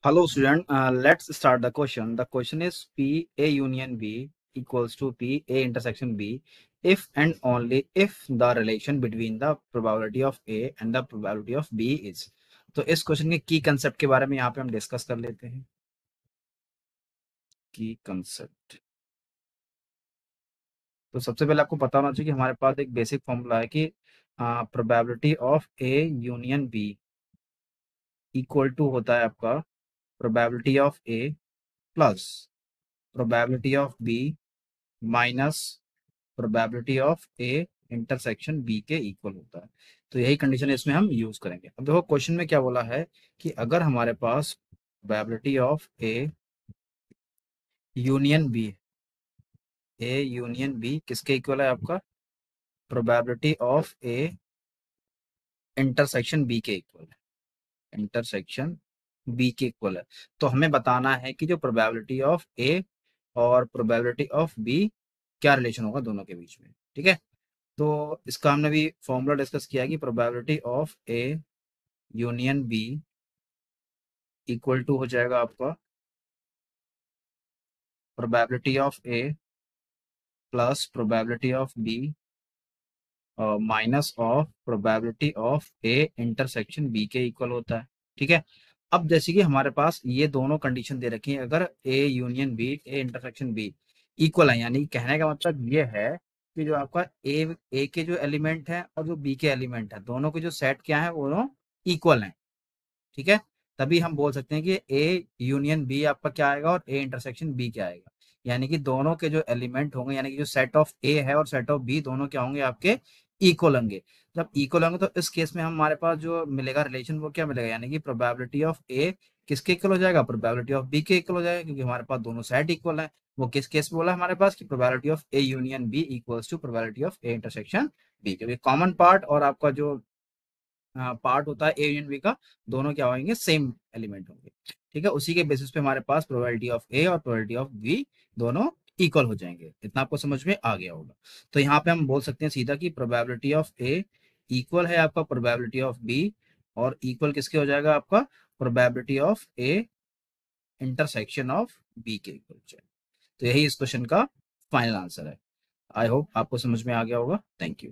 Hello student, let's start the question. The question is P A union B equals to P A intersection B if and only if the relation between the probability of A and the probability of B is. तो इस question के की concept के बारे में यहाँ पे हम डिस्कस कर लेते हैं। की कंसेप्ट, तो सबसे पहले आपको पता होना चाहिए कि हमारे पास एक बेसिक फॉर्मूला है कि probability of A union B equal to होता है आपका probability of A plus probability of B minus probability of A intersection B के इक्वल होता है। तो यही कंडीशन इसमें हम यूज करेंगे। अब देखो क्वेश्चन में क्या बोला है कि अगर हमारे पास probability of union B A union B किसके इक्वल है आपका probability of A intersection B के इक्वल है, इंटरसेक्शन बी के इक्वल है। तो हमें बताना है कि जो प्रोबेबिलिटी ऑफ ए और प्रोबेबिलिटी ऑफ बी क्या रिलेशन होगा दोनों के बीच में। ठीक है, तो इसका हमने भी फॉर्मूला डिस्कस किया है कि probability of A union B equal to हो जाएगा आपका probability of A plus probability of B minus of probability of A intersection B के इक्वल होता है। ठीक है, अब जैसे कि हमारे पास ये दोनों कंडीशन दे रखी है, अगर A union B A intersection B equal है, यानी कहने का मतलब ये है कि जो आपका ए के जो एलिमेंट है और जो बी के एलिमेंट है दोनों के जो सेट क्या है वो दोनों इक्वल हैं। ठीक है, तभी हम बोल सकते हैं कि ए यूनियन बी आपका क्या आएगा और ए इंटरसेक्शन बी क्या आएगा, यानी कि दोनों के जो एलिमेंट होंगे यानी कि जो सेट ऑफ ए है और सेट ऑफ बी दोनों क्या होंगे आपके इक्वल होंगे। जब इक्वल होंगे तो इस केस में हमारे पास जो मिलेगा रिलेशन वो क्या मिलेगा, यानी कि प्रोबेबिलिटी ऑफ ए किसके इक्वल हो जाएगा, प्रोबेबिलिटी ऑफ बी के इक्वल हो जाएगा, क्योंकि हमारे पास दोनों साइड इक्वल है। वो किस केस में बोला हमारे पास कि probability of A union B equals to probability of A intersection B, क्योंकि कॉमन पार्ट और आपका जो पार्ट होता है ए यूनियन बी का दोनों क्या होंगे, सेम एलिमेंट होंगे। ठीक है, उसी के बेसिस पे हमारे पास प्रोबेबिलिटी ऑफ ए और प्रोबेबिलिटी ऑफ बी दोनों इक्वल हो जाएंगे। इतना आपको समझ में आ गया होगा। तो यहाँ पे हम बोल सकते हैं सीधा कि प्रोबेबिलिटी ऑफ ए इक्वल है आपका प्रोबेबिलिटी ऑफ बी और इक्वल किसके हो जाएगा आपका probability of A intersection of B के इक्वल हो जाएगा। तो यही इस क्वेश्चन का फाइनल आंसर है। आई होप आपको समझ में आ गया होगा। Thank you.